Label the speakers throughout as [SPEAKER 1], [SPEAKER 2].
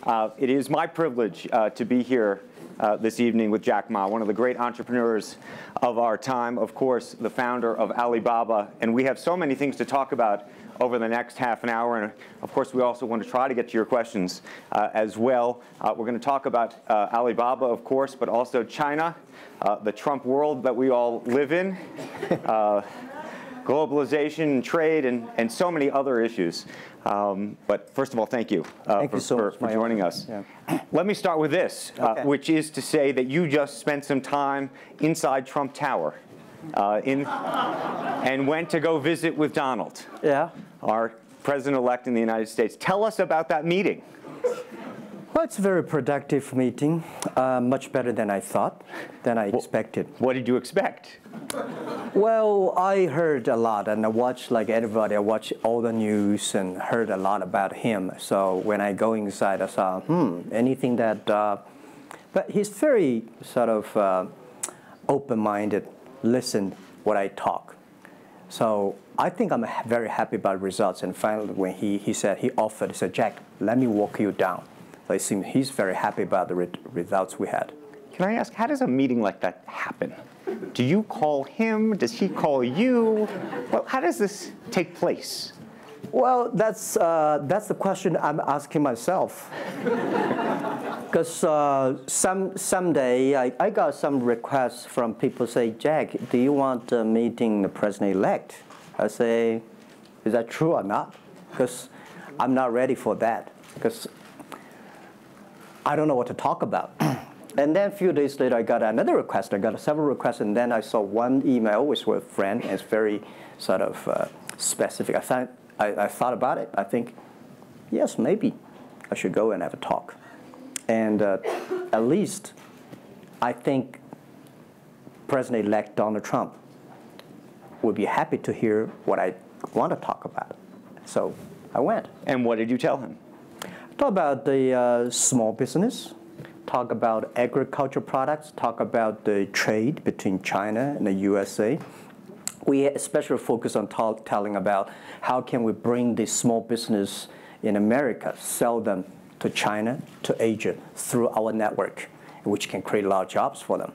[SPEAKER 1] It is my privilege to be here this evening with Jack Ma, one of the great entrepreneurs of our time, of course, the founder of Alibaba. And we have so many things to talk about over the next half an hour. And of course, we also want to try to get to your questions as well. We're going to talk about Alibaba, of course, but also China, the Trump world that we all live in, globalization, trade, and so many other issues. But first of all, thank you, for joining us. Yeah. Let me start with this, which is to say that you just spent some time inside Trump Tower and went to go visit with Donald, our president-elect in the United States. Tell us about that meeting.
[SPEAKER 2] Well, it's a very productive meeting, much better than I thought, than I expected.
[SPEAKER 1] What did you expect?
[SPEAKER 2] Well, I heard a lot, and I watched, like everybody, I watched all the news and heard a lot about him. So when I go inside, I saw, anything that, but he's very sort of open-minded, listen what I talk. So I think I'm very happy about results. And finally, when he said, he said, Jack, let me walk you down. So it seems he's very happy about the results we had.
[SPEAKER 1] Can I ask, how does a meeting like that happen? Do you call him? Does he call you? Well, how does this take place?
[SPEAKER 2] Well, that's the question I'm asking myself. Because someday I got some requests from people say, Jack, do you want a meeting the president-elect? I say, is that true or not? Because I'm not ready for that. Because I don't know what to talk about. And then a few days later, I got another request. I got several requests, and then I saw one email with a friend, and it's very sort of specific. I thought about it. I think, yes, maybe I should go and have a talk. And at least I think President-elect Donald Trump would be happy to hear what I want to talk about. So I went.
[SPEAKER 1] And what did you tell him?
[SPEAKER 2] Talk about the small business, talk about agriculture products, talk about the trade between China and the USA. We especially focus on telling about how can we bring the small business in America, sell them to China, to Asia, through our network, which can create a lot of jobs for them.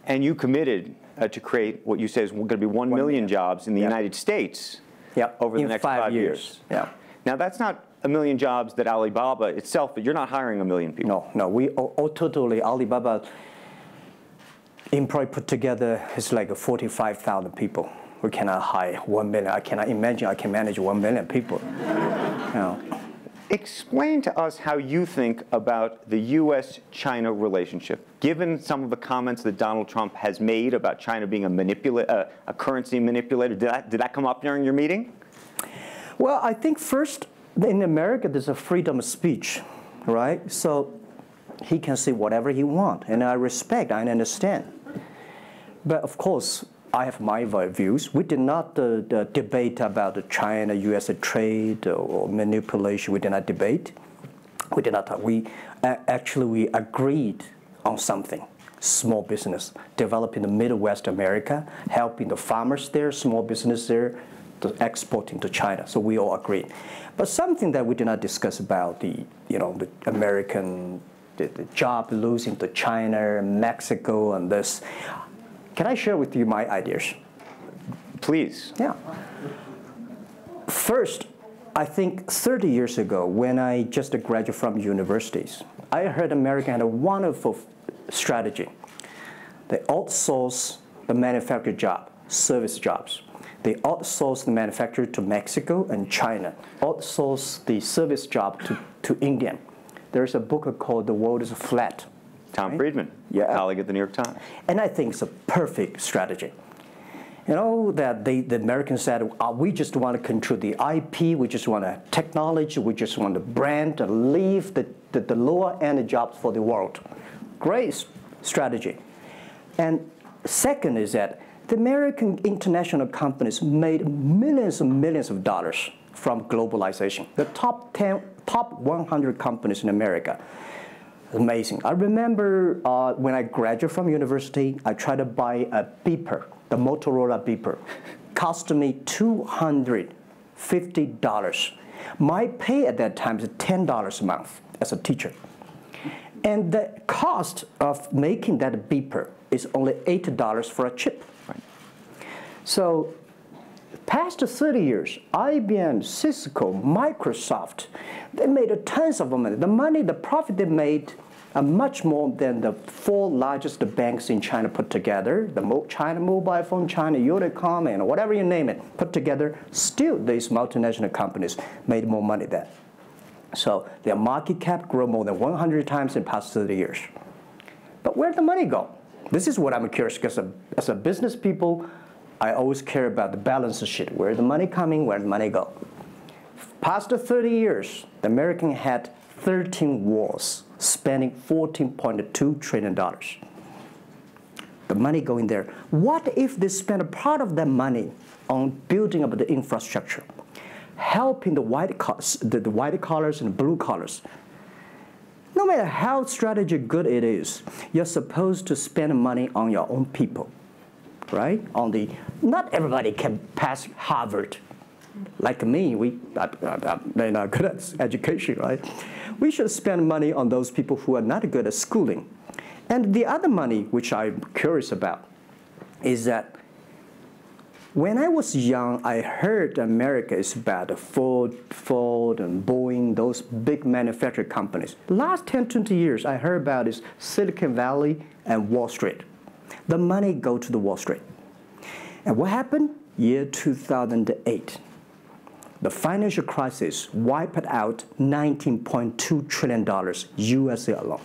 [SPEAKER 1] And you committed to create what you say is going to be 1 million jobs in the United States over the next 5 years.
[SPEAKER 2] Yeah.
[SPEAKER 1] Now, that's not a million jobs that Alibaba itself, but you're not hiring 1 million people.
[SPEAKER 2] No, we totally, Alibaba employee put together is like 45,000 people. We cannot hire 1 million. I cannot imagine I can manage 1 million people.
[SPEAKER 1] Explain to us how you think about the U.S.-China relationship, given some of the comments that Donald Trump has made about China being a currency manipulator. Did that come up during your meeting?
[SPEAKER 2] Well, I think first, in America, there's a freedom of speech, right? So he can say whatever he wants, and I respect, I understand. But of course, I have my views. We did not debate about the China-U.S. trade or manipulation. We did not debate. We did not talk. We agreed on something. Small business, developing the Midwest America, helping the farmers there, small business there, exporting to China. So we all agreed. But something that we did not discuss about the American the job losing to China, Mexico, and this. Can I share with you my ideas?
[SPEAKER 1] Please.
[SPEAKER 2] Yeah. First, I think 30 years ago, when I just graduated from universities, I heard America had a wonderful strategy. They outsource the manufacturing job, service jobs. They outsource the manufacturer to Mexico and China, outsource the service job to India. There's a book called The World is Flat.
[SPEAKER 1] Tom Friedman, colleague at the New York Times.
[SPEAKER 2] And I think it's a perfect strategy. You know, that the Americans said, we just want to control the IP, we just want to technology, we just want the brand, and leave the lower-end jobs for the world. Great strategy. And second is that the American international companies made millions and millions of dollars from globalization. The top 100 companies in America. Amazing. I remember when I graduated from university, I tried to buy a beeper, the Motorola beeper. Cost me $250. My pay at that time is $10 a month. as a teacher. And the cost of making that beeper is only $8 for a chip.
[SPEAKER 1] Right.
[SPEAKER 2] So past 30 years, IBM, Cisco, Microsoft, they made tons of money. The profit they made are much more than the 4 largest banks in China put together, the China Mobile Phone, China Unicom, and whatever you name it, put together. Still, these multinational companies made more money than. So their market cap grew more than 100 times in the past 30 years. But where'd the money go? This is what I'm curious, because as a business people, I always care about the balance sheet. Where the money coming, where the money go? Past 30 years, the American had 13 wars, spending $14.2 trillion. The money going there. What if they spend a part of that money on building up the infrastructure, helping the white collars and blue collars? No matter how strategy good it is, you're supposed to spend money on your own people, right? Not everybody can pass Harvard. Like me, they're not good at education, right? We should spend money on those people who are not good at schooling. And the other money, which I'm curious about, is that when I was young, I heard America is about Ford and Boeing, those big manufacturing companies. Last 10, 20 years, I heard about is Silicon Valley and Wall Street. The money go to the Wall Street. And what happened? Year 2008. The financial crisis wiped out $19.2 trillion USA alone.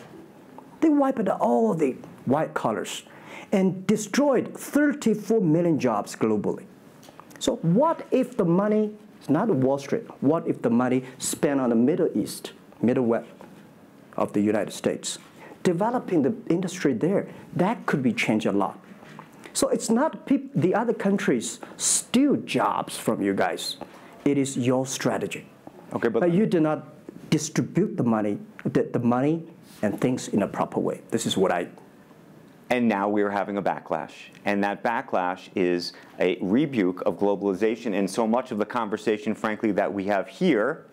[SPEAKER 2] They wiped out all the white collars and destroyed 34 million jobs globally. So what if the money is not Wall Street? What if the money spent on the Middle East, Middle West of the United States, developing the industry there? That could be changed a lot. So it's not the other countries steal jobs from you guys. It is your strategy.
[SPEAKER 1] Okay, but
[SPEAKER 2] you do not distribute the money and things in a proper way. This is what I.
[SPEAKER 1] And now we are having a backlash. And that backlash is a rebuke of globalization. And so much of the conversation, frankly, that we have here,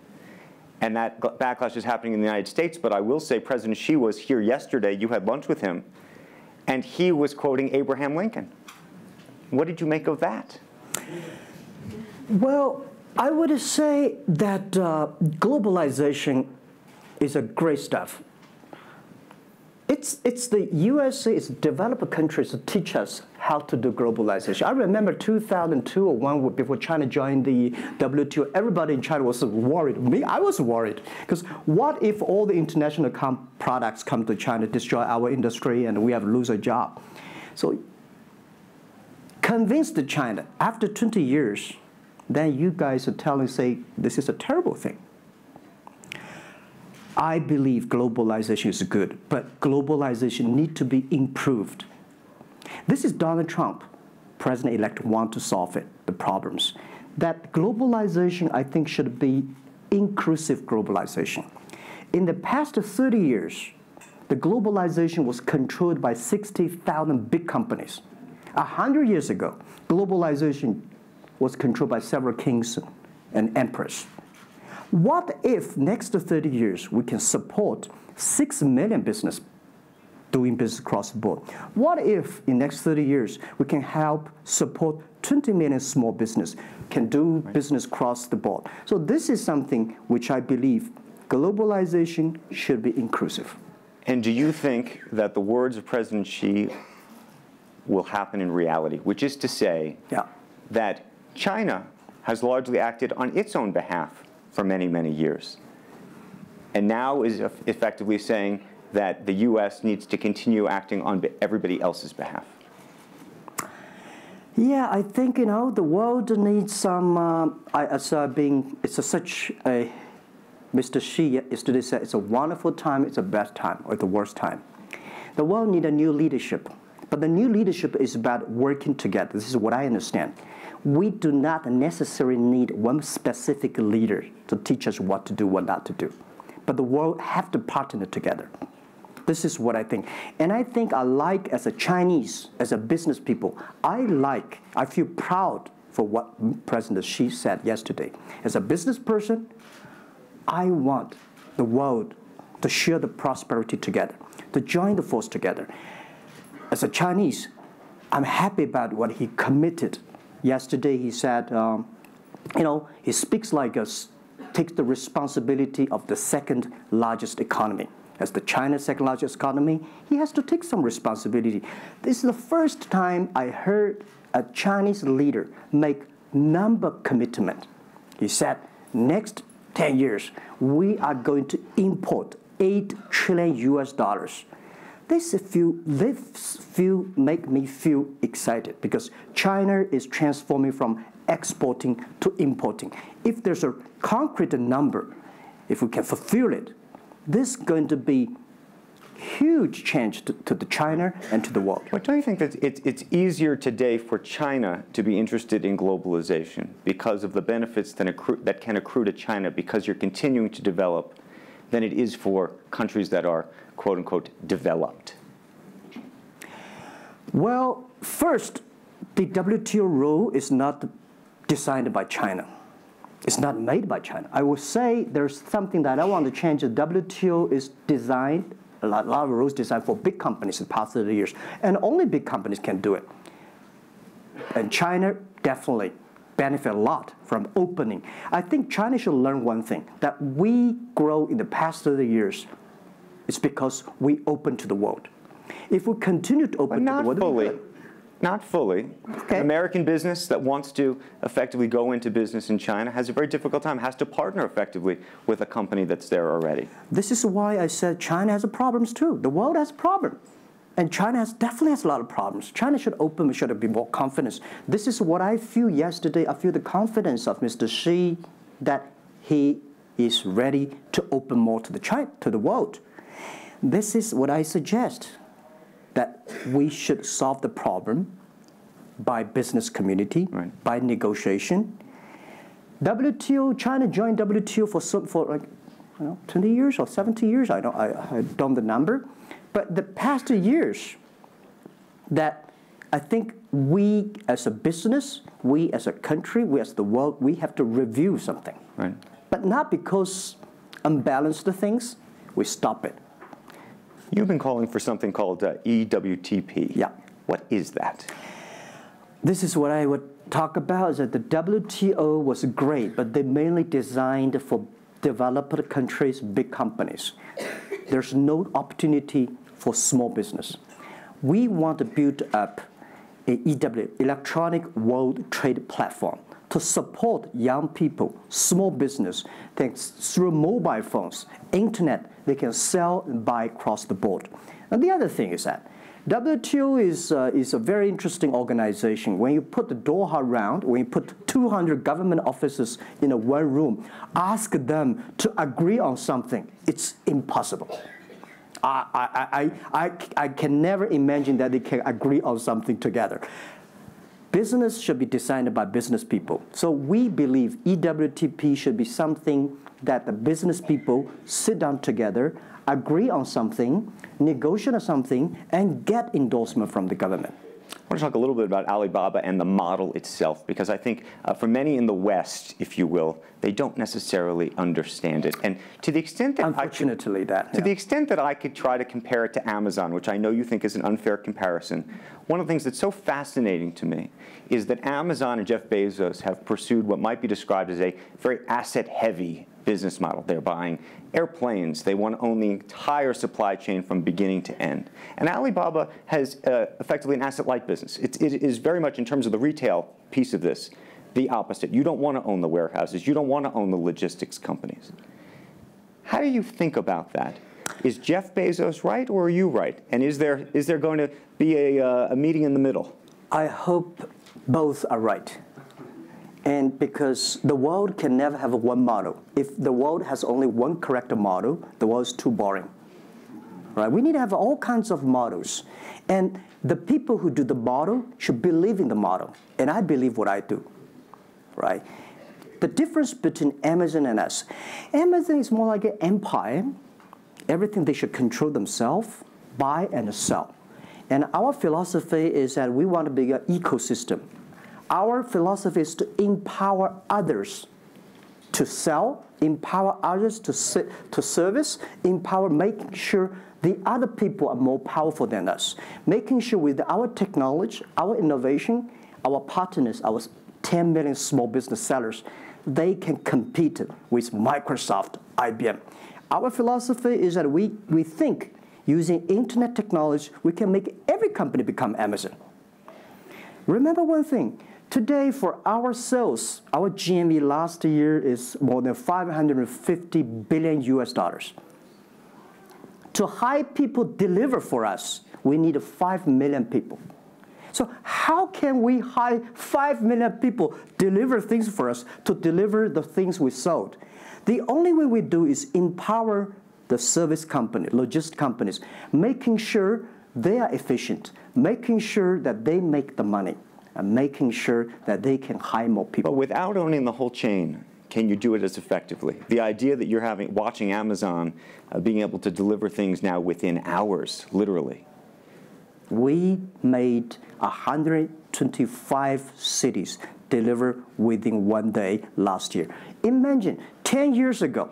[SPEAKER 1] and that backlash is happening in the United States. But I will say President Xi was here yesterday. You had lunch with him. And he was quoting Abraham Lincoln. What did you make of that?
[SPEAKER 2] Well, I would say that globalization is a great stuff. It's the USA, it's developed countries to teach us how to do globalization. I remember 2002 or 2001, before China joined the WTO, everybody in China was worried. Me, I was worried. Because what if all the international products come to China, destroy our industry, and we have to lose a job? So convince China, after 20 years, then you guys are say, this is a terrible thing. I believe globalization is good, but globalization needs to be improved. This is Donald Trump, President-elect, want to solve it, the problems. That globalization, I think, should be inclusive globalization. In the past 30 years, the globalization was controlled by 60,000 big companies. 100 years ago, globalization was controlled by several kings and emperors. What if next 30 years we can support 6 million business doing business across the board? What if in next 30 years we can help support 20 million small business can do business across the board? So this is something which I believe globalization should be inclusive.
[SPEAKER 1] And do you think that the words of President Xi will happen in reality, which is to say that China has largely acted on its own behalf for many, many years, and now is effectively saying that the U.S. needs to continue acting on everybody else's behalf?
[SPEAKER 2] Yeah, I think, the world needs some, such a, Mr. Xi yesterday said, it's a wonderful time, it's a bad time, or the worst time. The world needs a new leadership, but the new leadership is about working together. This is what I understand. We do not necessarily need one specific leader to teach us what to do, what not to do. But the world have to partner together. This is what I think. And I think as a Chinese, as a business people, I feel proud for what President Xi said yesterday. As a business person, I want the world to share the prosperity together, to join the force together. As a Chinese, I'm happy about what he committed. Yesterday he said, he speaks like us, takes the responsibility of the second largest economy. As the China's second largest economy, he has to take some responsibility. This is the first time I heard a Chinese leader make number commitment. He said, next 10 years, we are going to import $8 trillion US. This make me feel excited because China is transforming from exporting to importing. If there's a concrete number, if we can fulfill it, this is going to be huge change to the China and to the world.
[SPEAKER 1] But don't you think that it's easier today for China to be interested in globalization because of the benefits that can accrue to China because you're continuing to develop than it is for countries that are, quote unquote, developed?
[SPEAKER 2] Well, first, the WTO rule is not designed by China. It's not made by China. I would say there's something that I want to change. The WTO is designed, a lot of rules designed for big companies in the past 30 years, and only big companies can do it. And China definitely benefit a lot from opening. I think China should learn one thing, that we grow in the past 30 years. It's because we open to the world. If we continue to open to the world,
[SPEAKER 1] not fully.
[SPEAKER 2] Okay.
[SPEAKER 1] An American business that wants to effectively go into business in China has a very difficult time, has to partner effectively with a company that's there already.
[SPEAKER 2] This is why I said China has problems too. The world has problems. And China definitely has a lot of problems. China should open, should be more confidence. This is what I feel yesterday. I feel the confidence of Mr. Xi that he is ready to open more to the world. This is what I suggest, that we should solve the problem by business community,
[SPEAKER 1] right,
[SPEAKER 2] by negotiation. WTO, China joined WTO for like 20 years or 70 years. I don't know the number, but the past 2 years, that I think we as a business, we as a country, we as the world, we have to review something.
[SPEAKER 1] Right.
[SPEAKER 2] But not because unbalanced things, we stop it.
[SPEAKER 1] You've been calling for something called EWTP.
[SPEAKER 2] Yeah.
[SPEAKER 1] What is that?
[SPEAKER 2] This is what I would talk about, is that the WTO was great, but they mainly designed for developed countries, big companies. There's no opportunity for small business. We want to build up an electronic world trade platform to support young people, small business, thanks through mobile phones, internet, they can sell and buy across the board. And the other thing is that WTO is a very interesting organization. When you put the Doha round, when you put 200 government officers in one room, ask them to agree on something, it's impossible. I can never imagine that they can agree on something together. Business should be designed by business people. So we believe EWTP should be something that the business people sit down together, agree on something, negotiate on something, and get endorsement from the government.
[SPEAKER 1] I want to talk a little bit about Alibaba and the model itself, because I think for many in the West, if you will, they don't necessarily understand it. And to the extent that the extent that I could try to compare it to Amazon, which I know you think is an unfair comparison, one of the things that's so fascinating to me is that Amazon and Jeff Bezos have pursued what might be described as a very asset-heavy business model. They're buying airplanes. They want to own the entire supply chain from beginning to end. And Alibaba has effectively an asset-light business. It is very much, in terms of the retail piece of this, the opposite. You don't want to own the warehouses. You don't want to own the logistics companies. How do you think about that? Is Jeff Bezos right, or are you right? And is there going to be a meeting in the middle?
[SPEAKER 2] I hope both are right. And because the world can never have one model. If the world has only one correct model, the world is too boring. Right? We need to have all kinds of models. And the people who do the model should believe in the model. And I believe what I do. Right? The difference between Amazon and us. Amazon is more like an empire. Everything they should control themselves, buy and sell. And our philosophy is that we want to be an ecosystem. Our philosophy is to empower others to sell, empower others to service, empower making sure the other people are more powerful than us, making sure with our technology, our innovation, our partners, our 10 million small business sellers, they can compete with Microsoft, IBM. Our philosophy is that we think using internet technology, we can make every company become Amazon. Remember one thing, today for our sales, our GMV last year is more than 550 billion US dollars. To hire people deliver for us, we need 5 million people. So how can we hire 5 million people deliver things for us to deliver the things we sold? The only way we do is empower the service company, logistics companies, making sure they are efficient, making sure that they make the money, and making sure that they can hire more people.
[SPEAKER 1] But without owning the whole chain, can you do it as effectively? The idea that you're watching Amazon being able to deliver things now within hours, literally.
[SPEAKER 2] We made 125 cities deliver within 1 day last year. Imagine, 10 years ago,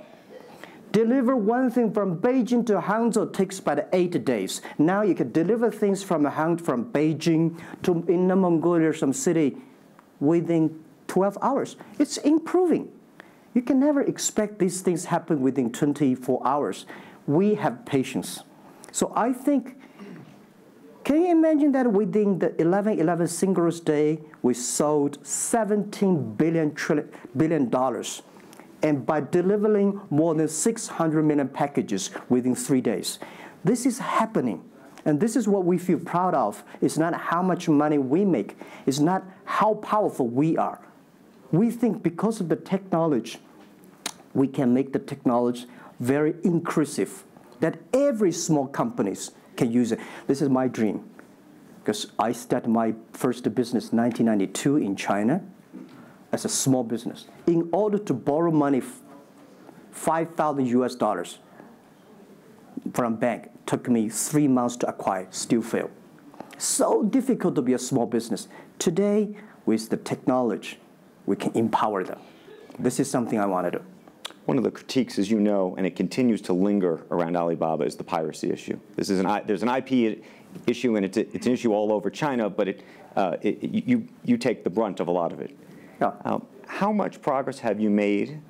[SPEAKER 2] deliver one thing from Beijing to Hangzhou takes about 8 days. Now you can deliver things from Beijing to Inner Mongolia, some city, within 12 hours. It's improving. You can never expect these things happen within 24 hours. We have patience. So I think, can you imagine that within the 11/11 Singles Day, we sold $17 billion, and by delivering more than 600 million packages within 3 days. This is happening, and this is what we feel proud of. It's not how much money we make. It's not how powerful we are. We think because of the technology, we can make the technology very inclusive, that every small companies can use it. This is my dream, because I started my first business in 1992 in China as a small business. In order to borrow money, 5,000 US dollars from bank, took me 3 months to acquire, still failed. So difficult to be a small business. Today, with the technology, we can empower them. This is something I want to do.
[SPEAKER 1] One of the critiques, as you know, and it continues to linger around Alibaba, is the piracy issue. There's an IP issue, and it's an issue all over China, but you take the brunt of a lot of it.
[SPEAKER 2] Yeah.
[SPEAKER 1] How much progress have you made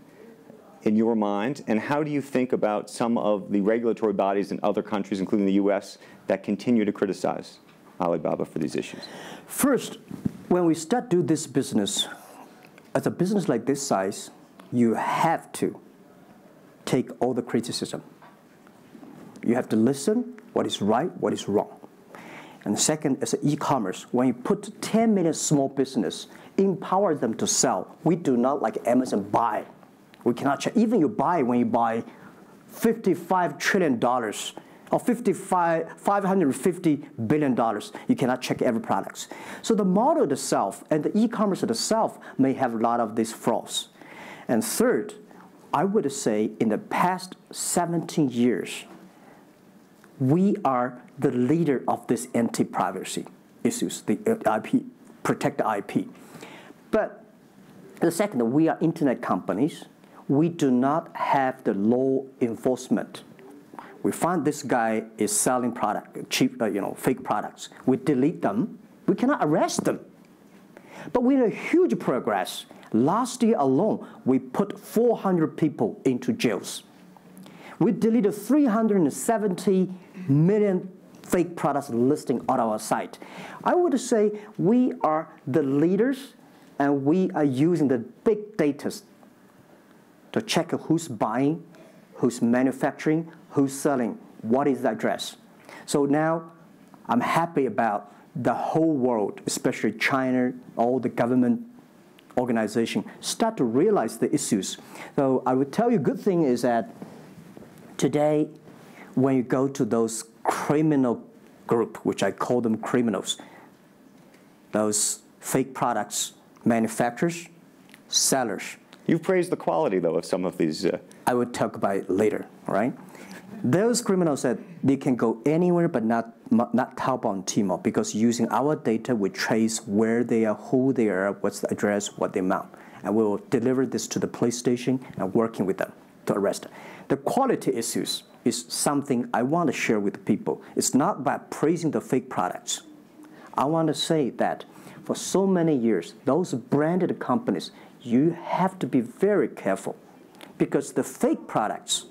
[SPEAKER 1] in your mind, and how do you think about some of the regulatory bodies in other countries, including the US, that continue to criticize Alibaba for these issues?
[SPEAKER 2] First, when we start do this business, as a business like this size, you have to take all the criticism. You have to listen what is right, what is wrong. And second, as an e-commerce, when you put 10 million small business, empower them to sell. We do not like Amazon buy. We cannot check. Even you buy, when you buy $55 trillion or $550 billion, you cannot check every product. So the model itself and the e-commerce itself may have a lot of these flaws. And third, I would say in the past 17 years, we are the leader of this anti-privacy issues, the IP, protect the IP. But the second, we are internet companies. We do not have the law enforcement. We find this guy is selling cheap, fake products. We delete them. We cannot arrest them. But we had a huge progress. Last year alone, we put 400 people into jails. We deleted 370 million fake products listing on our site. I would say we are the leaders, and we are using the big data to check who's buying, who's manufacturing, who's selling, what is the address. So now I'm happy about the whole world, especially China, all the government organization, start to realize the issues. So I would tell you, good thing is that today, when you go to those criminal group, which I call them criminals, those fake products manufacturers, sellers.
[SPEAKER 1] You've praised the quality, though, of some of these.
[SPEAKER 2] I would talk about it later, right? Those criminals said they can go anywhere but not Taobao and Tmall, because using our data, we trace where they are, who they are, what's the address, what the amount. and we will deliver this to the police station and working with them to arrest them. The quality issues is something I want to share with people. It's not about praising the fake products. I want to say that for so many years, those branded companies, you have to be very careful because the fake products,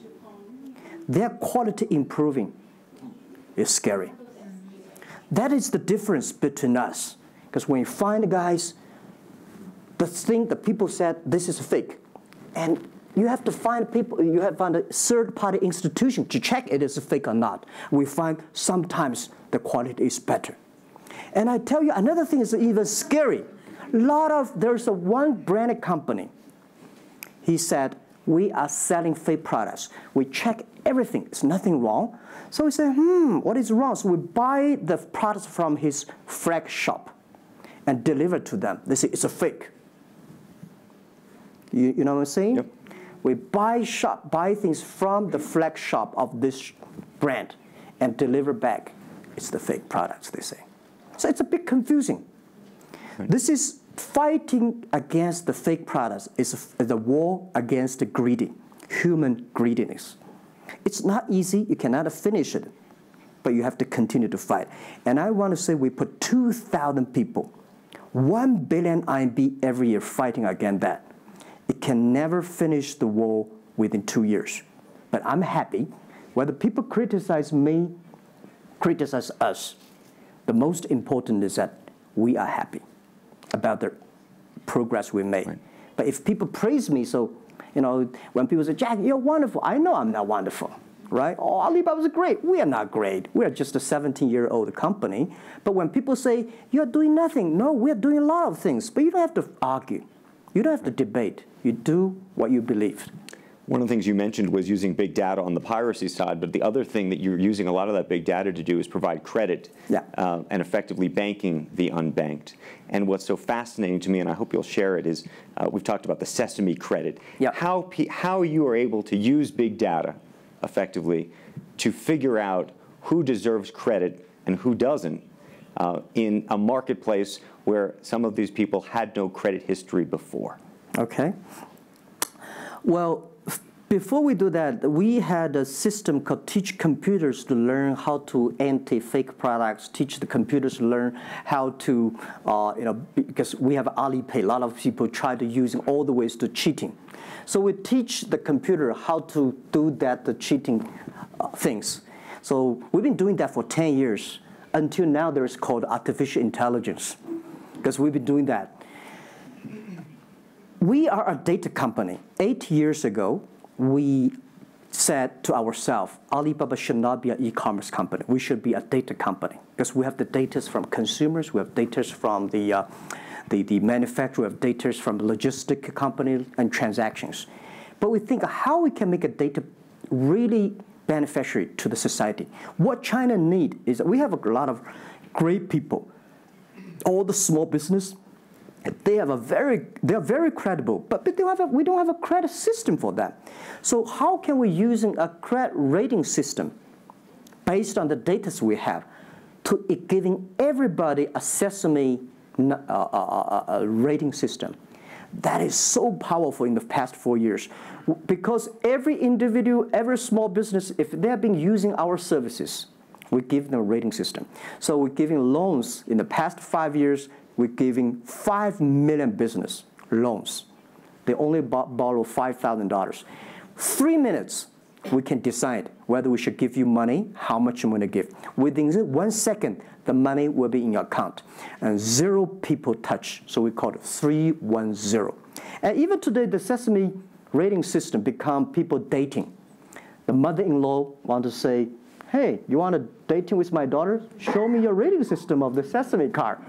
[SPEAKER 2] their quality improving is scary. That is the difference between us. Because when you find guys, the people said this is fake, and you have to find people, you have to find a third-party institution to check it is fake or not. We find sometimes the quality is better. And I tell you, another thing is even scary. There's one branded company. He said, we are selling fake products. We check everything. There's nothing wrong. So we say, what is wrong? So we buy the products from his flag shop and deliver to them. They say, it's a fake. You know what I'm saying?
[SPEAKER 1] Yep.
[SPEAKER 2] We buy things from the flag shop of this brand and deliver back. It's the fake products, they say. So it's a bit confusing. Right. This is fighting against the fake products. It's a war against the human greediness. It's not easy. You cannot finish it, but you have to continue to fight. And I want to say we put 2,000 people, 1 billion RMB every year fighting against that. It can never finish the war within 2 years. But I'm happy. Whether people criticize me, criticize us, the most important is that we are happy about the progress we made. Right. But if people praise me, so when people say, Jack, you're wonderful, I know I'm not wonderful, right? Oh, Alibaba's great. We are not great. We are just a 17-year-old company. But when people say, you're doing nothing, no, we're doing a lot of things. But you don't have to argue. You don't have to debate. You do what you believe.
[SPEAKER 1] One of the things you mentioned was using big data on the piracy side, but the other thing that you're using a lot of that big data to do is provide credit and effectively banking the unbanked. And what's so fascinating to me, and I hope you'll share it, is we've talked about the Sesame credit. Yep. How you are able to use big data effectively to figure out who deserves credit and who doesn't in a marketplace where some of these people had no credit history before.
[SPEAKER 2] Okay. Well, before we do that, we had a system called Teach Computers to learn how to anti-fake products, teach the computers to learn how to, because we have Alipay, a lot of people try to using all the ways to cheating. So we teach the computer how to do that, the cheating things. So we've been doing that for 10 years. Until now, there's called artificial intelligence, because we've been doing that. We are a data company. 8 years ago, we said to ourselves, Alibaba should not be an e-commerce company. We should be a data company because we have the data from consumers, we have data from the manufacturer, we have data from the logistic companies and transactions. But we think how we can make a data really beneficiary to the society. What China needs is we have a lot of great people. All the small business, they are very credible, but we don't have a credit system for that. So how can we using a credit rating system based on the data we have to giving everybody a Sesame rating system? That is so powerful in the past 4 years because every individual, every small business, if they have been using our services, we give them a rating system. So we're giving loans in the past 5 years. We're giving 5 million business loans. They only borrow $5,000. 3 minutes, we can decide whether we should give you money, how much you want to give. Within 1 second, the money will be in your account. And 0 people touch, so we call it 310. And even today, the Sesame rating system become people dating. The mother-in-law want to say, hey, you want to dating with my daughter? Show me your rating system of the Sesame card.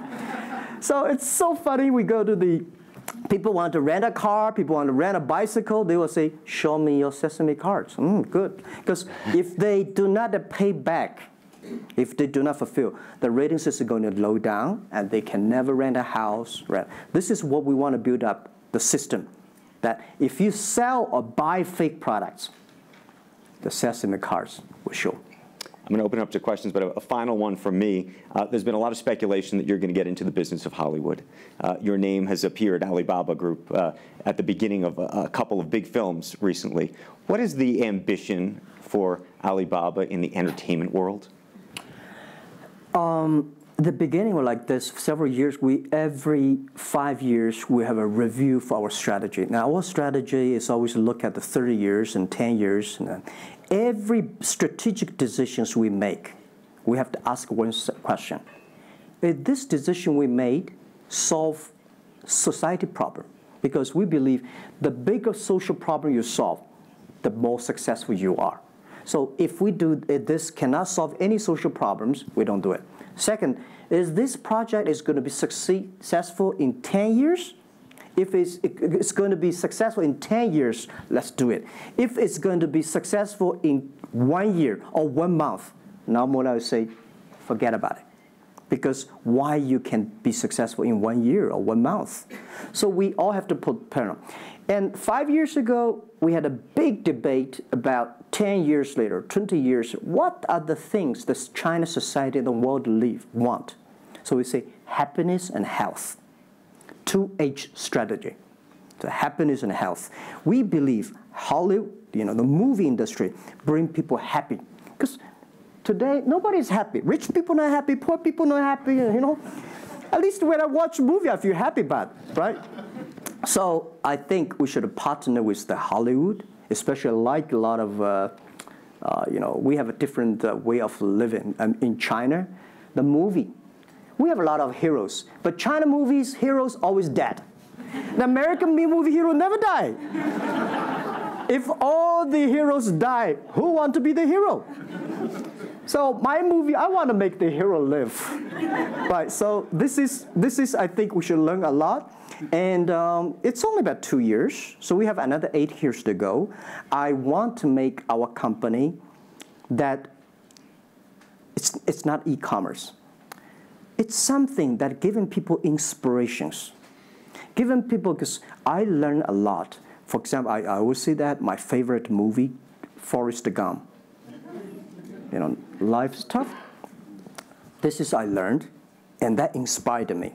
[SPEAKER 2] So it's so funny. We go to people want to rent a car, people want to rent a bicycle. They will say, show me your Sesame cards. Good. Because if they do not pay back, if they do not fulfill, the rating system is going to low down, and they can never rent a house. This is what we want to build up, the system, that if you sell or buy fake products, the Sesame cards will show.
[SPEAKER 1] I'm going to open it up to questions, but a final one from me. There's been a lot of speculation that you're going to get into the business of Hollywood. Your name has appeared, Alibaba Group, at the beginning of a couple of big films recently. What is the ambition for Alibaba in the entertainment world?
[SPEAKER 2] The beginning was like this. Several years, every 5 years, we have a review for our strategy. Now, our strategy is always to look at the 30 years and 10 years. And every strategic decisions we make, we have to ask one question. Did this decision we made solve society problem? Because we believe the bigger social problem you solve, the more successful you are. So if this cannot solve any social problems, we don't do it. Second, is this project is going to be successful in 10 years? If it's going to be successful in 10 years, let's do it. If it's going to be successful in 1 year or 1 month, now more I would say, forget about it. Because why you can be successful in 1 year or 1 month? So we all have to put parallel. And 5 years ago, we had a big debate about 10 years later, 20 years, what are the things that China society and the world want? So we say happiness and health. 2H strategy. So happiness and health. We believe Hollywood, the movie industry, bring people happy. Because today, nobody's happy. Rich people not happy, poor people not happy, At least when I watch a movie, I feel happy about it, right? So I think we should partner with the Hollywood, especially like a lot of, we have a different way of living in China. The movie, we have a lot of heroes, but China movies, heroes always dead. The American movie hero never die. If all the heroes die, who want to be the hero? So my movie, I want to make the hero live, right? So this is I think we should learn a lot, and it's only about 2 years, so we have another 8 years to go. I want to make our company that it's not e-commerce. It's something that giving people inspirations, giving people, because I learn a lot. For example, I always say that my favorite movie, Forrest Gump. Life's tough. This is I learned, and that inspired me.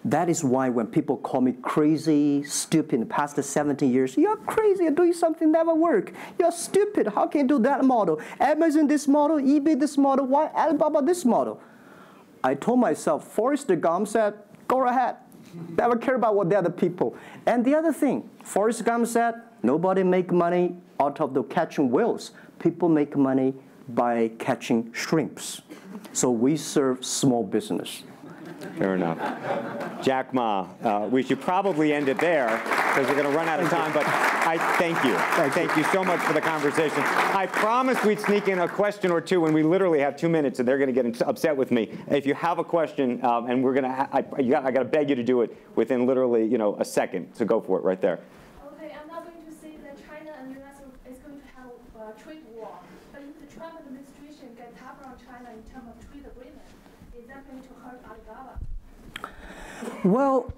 [SPEAKER 2] That is why when people call me crazy, stupid in the past 17 years, you're crazy, you're doing something never work. You're stupid, how can you do that model? Amazon this model, eBay this model, why Alibaba this model? I told myself, Forrest Gump said, go ahead. Never care about what the other people. And the other thing, Forrest Gump said, nobody make money out of the catching whales. People make money by catching shrimps. So we serve small business.
[SPEAKER 1] Fair enough. Jack Ma, we should probably end it there because we're going to run out of time, but I thank you. Thank you so much for the conversation. I promised we'd sneak in a question or two, and we literally have 2 minutes, and they're going to get upset with me. If you have a question, and we're going to, I got to beg you to do it within literally, a second. So go for it right there.
[SPEAKER 3] Okay, I'm not going to say that China and the US is going to have a trade war, but if the Trump administration gets tougher on China in terms of trade agreement, is that going to hurt Alibaba?
[SPEAKER 2] Well,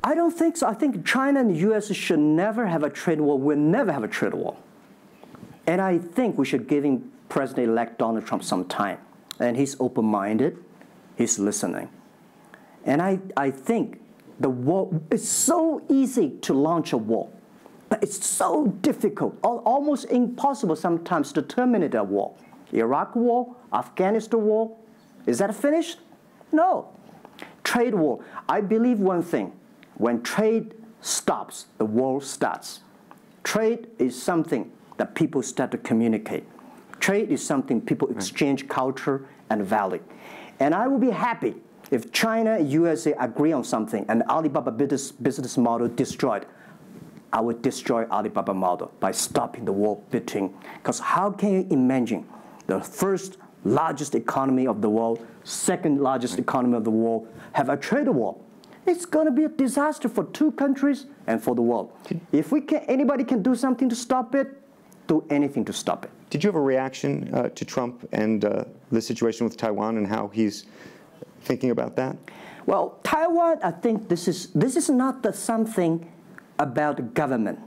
[SPEAKER 2] I don't think so. I think China and the U.S. should never have a trade war. We'll never have a trade war. And I think we should give President-elect Donald Trump some time. And he's open-minded. He's listening. And I think the war, it's so easy to launch a war. But it's so difficult, almost impossible sometimes to terminate a war. Iraq war, Afghanistan war, is that finished? No. Trade war. I believe one thing. When trade stops, the war starts. Trade is something that people start to communicate. Trade is something people exchange culture and value. And I will be happy if China and USA agree on something and Alibaba business model destroyed. I would destroy Alibaba model by stopping the war between. Because how can you imagine the first largest economy of the world, second largest economy of the world, have a trade war? It's going to be a disaster for two countries and for the world. If anybody can do something to stop it, do anything to stop it.
[SPEAKER 1] Did you have a reaction to Trump and the situation with Taiwan and how he's thinking about that?
[SPEAKER 2] Well, Taiwan, I think this is not something about government.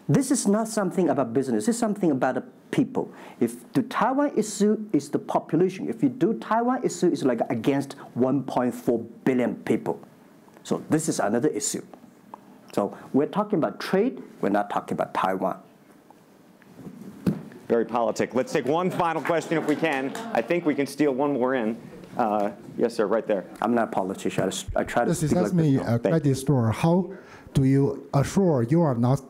[SPEAKER 2] This is not something about business. It's something about the people. If the Taiwan issue is the population, if you do Taiwan issue, it's like against 1.4 billion people. So this is another issue. So we're talking about trade, we're not talking about Taiwan.
[SPEAKER 1] Very politic. Let's take one final question if we can. I think we can steal one more in. Yes, sir, right there.
[SPEAKER 2] I'm not a politician. I try to speak like this.
[SPEAKER 4] me, a credit store. How do you assure you are not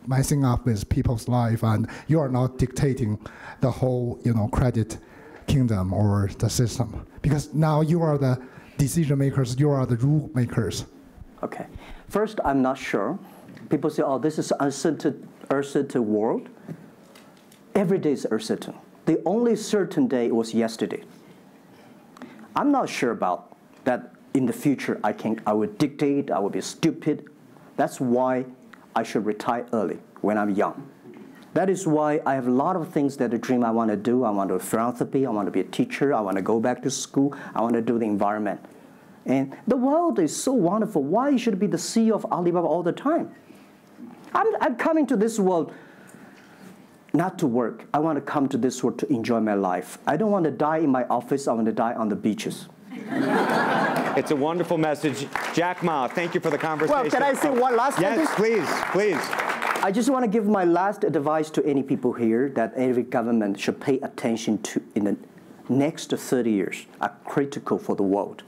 [SPEAKER 4] messing up with people's life and you are not dictating the whole, credit kingdom or the system? Because now you are the decision makers, you are the rule makers.
[SPEAKER 2] Okay. First, I'm not sure. People say, oh, this is uncertain world. Every day is uncertain. The only certain day was yesterday. I'm not sure about that in the future I will dictate, I will be stupid. That's why I should retire early when I'm young. That is why I have a lot of things that I dream I want to do. I want to do philanthropy, I want to be a teacher, I want to go back to school, I want to do the environment. And the world is so wonderful. Why should I be the CEO of Alibaba all the time? I'm coming to this world not to work. I want to come to this world to enjoy my life. I don't want to die in my office. I want to die on the beaches.
[SPEAKER 1] It's a wonderful message. Jack Ma, thank you for the conversation.
[SPEAKER 2] Well, can I say one last sentence?
[SPEAKER 1] Yes, please, please.
[SPEAKER 2] I just want to give my last advice to any people here that every government should pay attention to in the next 30 years are critical for the world.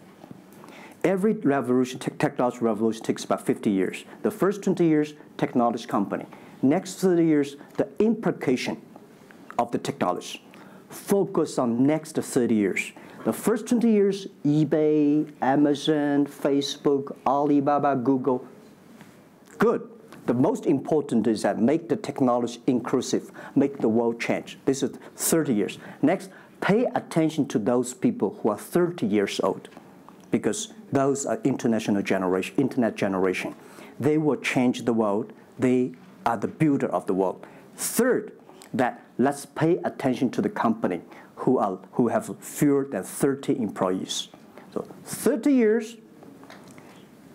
[SPEAKER 2] Every revolution, technology revolution takes about 50 years. The first 20 years, technology company. Next 30 years, the implication of the technology. Focus on next 30 years. The first 20 years, eBay, Amazon, Facebook, Alibaba, Google, good. The most important is that make the technology inclusive, make the world change. This is 30 years. Next, pay attention to those people who are 30 years old, because those are internet generation. They will change the world. They are the builder of the world. Third, that let's pay attention to the company who have fewer than 30 employees. So 30 years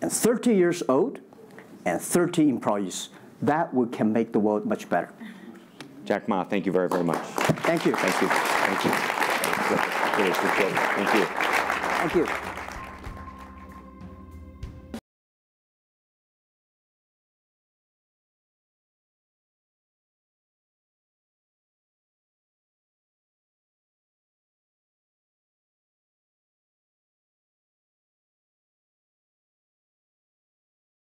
[SPEAKER 2] and 30 years old and 30 employees. That can make the world much better.
[SPEAKER 1] Jack Ma, thank you very, very much.
[SPEAKER 2] Thank you.
[SPEAKER 1] Thank you. Thank you. Thank you.
[SPEAKER 2] Thank you.